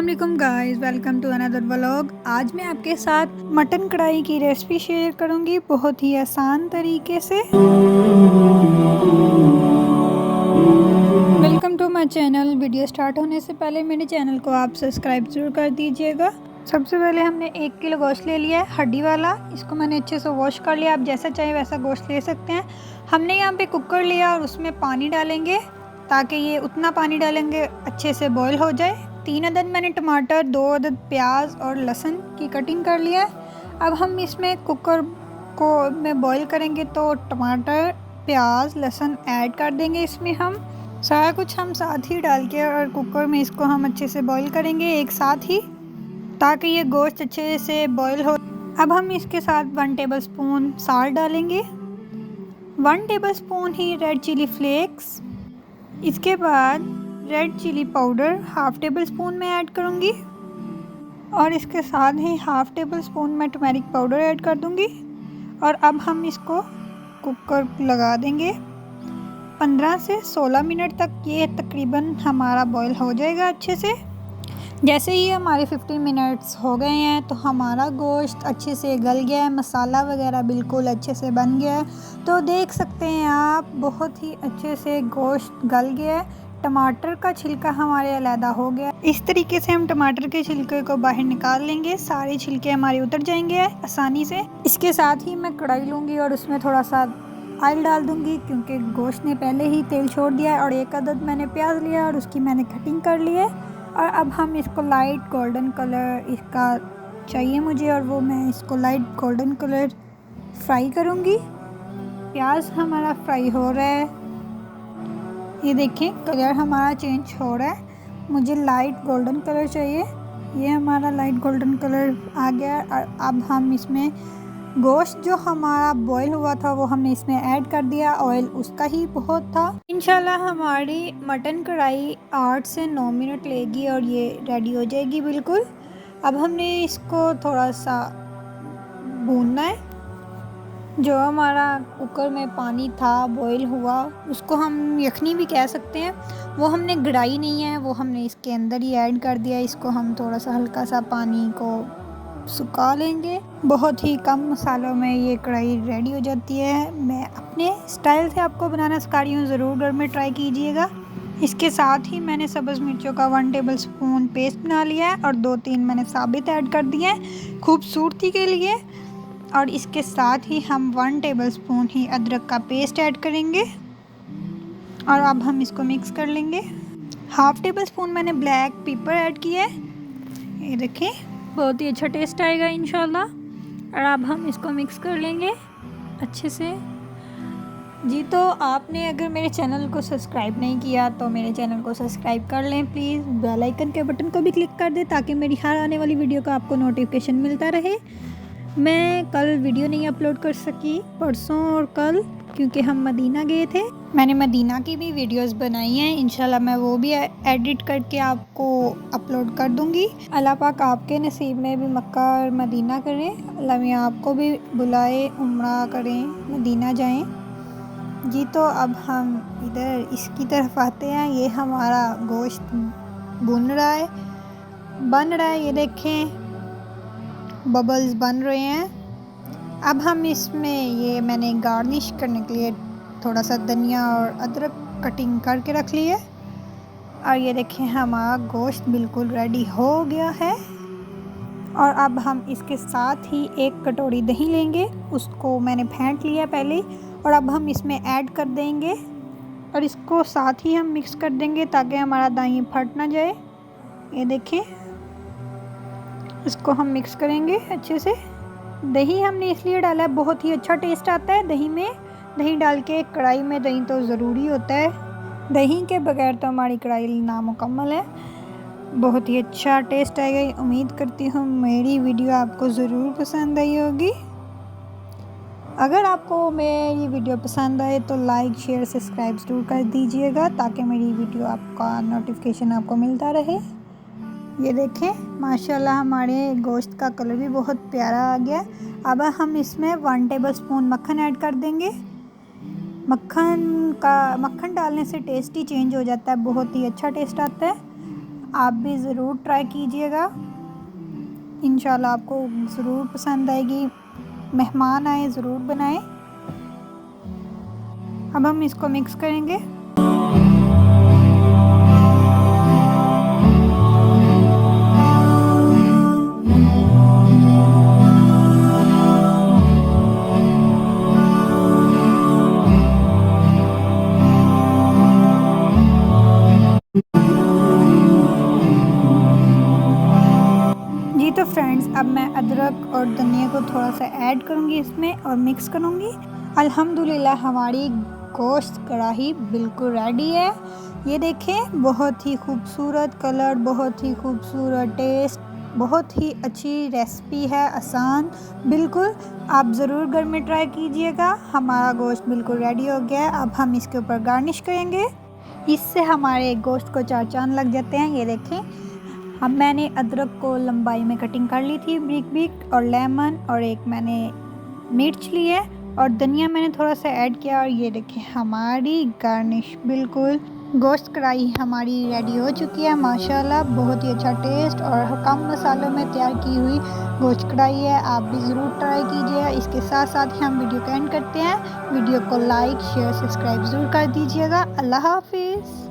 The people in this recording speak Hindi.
अस्सलाम guys, welcome to another vlog. आज मैं आपके साथ मटन कढ़ाई की रेसिपी शेयर करूंगी बहुत ही आसान तरीके से। Welcome to my channel. Video start होने से पहले मेरे चैनल को आप सब्सक्राइब जरूर कर दीजिएगा। सबसे पहले हमने 1 किलो गोश्त ले लिया है, हड्डी वाला। इसको मैंने अच्छे से वॉश कर लिया। आप जैसा चाहे वैसा गोश्त ले सकते हैं। हमने यहाँ पे कुकर लिया और उसमें पानी डालेंगे ताकि ये उतना पानी डालेंगे अच्छे से बॉईल हो जाए। 3 अदद मैंने टमाटर, 2 अदद प्याज और लहसुन की कटिंग कर लिया है। अब हम इसमें कुकर को में बॉईल करेंगे तो टमाटर, प्याज, लहसुन ऐड कर देंगे। इसमें हम सारा कुछ साथ ही डाल के और कुकर में इसको हम अच्छे से बॉईल करेंगे एक साथ ही, ताकि ये गोश्त अच्छे से बॉईल हो। अब हम इसके साथ 1 टेबलस्पून साल्ट डालेंगे, 1 टेबलस्पून ही रेड चिली फ्लेक्स। इसके बाद रेड चिली पाउडर 1/2 टेबलस्पून में ऐड करूँगी और इसके साथ ही 1/2 टेबलस्पून में टर्मरिक पाउडर ऐड कर दूँगी। और अब हम इसको कुकर लगा देंगे। 15 से 16 मिनट तक ये तकरीबन हमारा बॉईल हो जाएगा अच्छे से। जैसे ही हमारे 15 मिनट्स हो गए हैं तो हमारा गोश्त अच्छे से गल गया है, मसाला वगैरह बिल्कुल अच्छे से बन गया है। तो देख सकते हैं आप, बहुत ही अच्छे से गोश्त गल गया है। टमाटर का छिलका हमारे अलग हो गया। इस तरीके से हम टमाटर के छिलके को बाहर निकाल लेंगे, सारे छिलके हमारे उतर जाएंगे आसानी से। इसके साथ ही मैं कढ़ाई लूँगी और उसमें थोड़ा सा ऑयल डाल दूँगी, क्योंकि गोश्त ने पहले ही तेल छोड़ दिया है। और 1 अदद मैंने प्याज लिया और उसकी मैंने कटिंग कर ली है। और अब हम इसको लाइट गोल्डन कलर इसका चाहिए मुझे, और वो मैं इसको लाइट गोल्डन कलर फ्राई करूँगी। प्याज हमारा फ्राई हो रहा है, ये देखें कलर हमारा चेंज हो रहा है। मुझे लाइट गोल्डन कलर चाहिए। ये हमारा लाइट गोल्डन कलर आ गया। और अब हम इसमें गोश्त जो हमारा बॉईल हुआ था वो हमने इसमें ऐड कर दिया। ऑयल उसका ही बहुत था। इंशाल्लाह हमारी मटन कढ़ाई 8 से 9 मिनट लेगी और ये रेडी हो जाएगी बिल्कुल। अब हमने इसको थोड़ा सा भूनना है। जो हमारा कुकर में पानी था बॉईल हुआ, उसको हम यखनी भी कह सकते हैं, वो हमने गड़ाई नहीं है, वो हमने इसके अंदर ही ऐड कर दिया। इसको हम थोड़ा सा हल्का सा पानी को सुखा लेंगे। बहुत ही कम मसालों में ये कढ़ाई रेडी हो जाती है। मैं अपने स्टाइल से आपको बनाना सिखा रही हूँ, ज़रूर घर में ट्राई कीजिएगा। इसके साथ ही मैंने सब्ज़ मिर्चों का 1 टेबलस्पून पेस्ट बना लिया है और 2-3 मैंने साबित ऐड कर दिए हैं खूबसूरती के लिए। और इसके साथ ही हम 1 टेबलस्पून ही अदरक का पेस्ट ऐड करेंगे और अब हम इसको मिक्स कर लेंगे। 1/2 टेबलस्पून मैंने ब्लैक पेपर ऐड किया है, ये देखें, बहुत ही अच्छा टेस्ट आएगा इंशाल्लाह। और अब हम इसको मिक्स कर लेंगे अच्छे से। जी, तो आपने अगर मेरे चैनल को सब्सक्राइब नहीं किया तो मेरे चैनल को सब्सक्राइब कर लें प्लीज़। बेल आइकन के बटन को भी क्लिक कर दें ताकि मेरी हर आने वाली वीडियो का आपको नोटिफिकेशन मिलता रहे। मैं कल वीडियो नहीं अपलोड कर सकी, परसों और कल, क्योंकि हम मदीना गए थे। मैंने मदीना की भी वीडियोस बनाई हैं, इंशाल्लाह मैं वो भी एडिट करके आपको अपलोड कर दूंगी। अल्लाह पाक आपके नसीब में भी मक्का और मदीना करें। अल्लाह मियां आपको भी बुलाए, उम्रा करें, मदीना जाएं। जी, तो अब हम इधर इसकी तरफ आते हैं। ये हमारा गोश्त भुन रहा है, बन रहा है, ये देखें बबल्स बन रहे हैं। अब हम इसमें ये मैंने गार्निश करने के लिए थोड़ा सा धनिया और अदरक कटिंग करके रख ली है। और ये देखें हमारा गोश्त बिल्कुल रेडी हो गया है। और अब हम इसके साथ ही 1 कटोरी दही लेंगे, उसको मैंने फेंट लिया पहले, और अब हम इसमें ऐड कर देंगे और इसको साथ ही हम मिक्स कर देंगे ताकि हमारा दही फट ना जाए। ये देखें, इसको हम मिक्स करेंगे अच्छे से। दही हमने इसलिए डाला है, बहुत ही अच्छा टेस्ट आता है दही में। दही डाल के कढ़ाई में दही तो ज़रूरी होता है, दही के बगैर तो हमारी कढ़ाई नामुकम्मल है। बहुत ही अच्छा टेस्ट आएगा। उम्मीद करती हूँ मेरी वीडियो आपको ज़रूर पसंद आई होगी। अगर आपको मेरी वीडियो पसंद आए तो लाइक, शेयर, सब्सक्राइब ज़रूर कर दीजिएगा ताकि मेरी वीडियो आपका नोटिफिकेशन आपको मिलता रहे। ये देखें माशाल्लाह हमारे गोश्त का कलर भी बहुत प्यारा आ गया। अब हम इसमें 1 टेबलस्पून मक्खन ऐड कर देंगे। मक्खन डालने से टेस्ट ही चेंज हो जाता है, बहुत ही अच्छा टेस्ट आता है। आप भी ज़रूर ट्राई कीजिएगा, इंशाल्लाह आपको ज़रूर पसंद आएगी। मेहमान आए ज़रूर बनाएं। अब हम इसको मिक्स करेंगे। जी तो फ्रेंड्स, अब मैं अदरक और धनिया को थोड़ा सा ऐड करूँगी इसमें और मिक्स करूँगी। अल्हम्दुलिल्लाह हमारी गोश्त कढ़ाई बिल्कुल रेडी है। ये देखें, बहुत ही खूबसूरत कलर, बहुत ही खूबसूरत टेस्ट, बहुत ही अच्छी रेसिपी है, आसान बिल्कुल। आप ज़रूर घर में ट्राई कीजिएगा। हमारा गोश्त बिल्कुल रेडी हो गया है। अब हम इसके ऊपर गार्निश करेंगे। इससे हमारे गोश्त को चार चांद लग जाते हैं। ये देखें, अब मैंने अदरक को लंबाई में कटिंग कर ली थी ब्रिक ब्रिक, और लेमन और एक मैंने मिर्च ली है और धनिया मैंने थोड़ा सा ऐड किया। और ये देखें, हमारी गार्निश बिल्कुल गोश्त कढ़ाई हमारी रेडी हो चुकी है। माशाल्लाह बहुत ही अच्छा टेस्ट और कम मसालों में तैयार की हुई गोश्त कढ़ाई है। आप भी ज़रूर ट्राई कीजिएगा। इसके साथ साथ ही हम वीडियो को एंड करते हैं। वीडियो को लाइक शेयर सब्सक्राइब ज़रूर कर दीजिएगा। अल्लाह हाफिज़।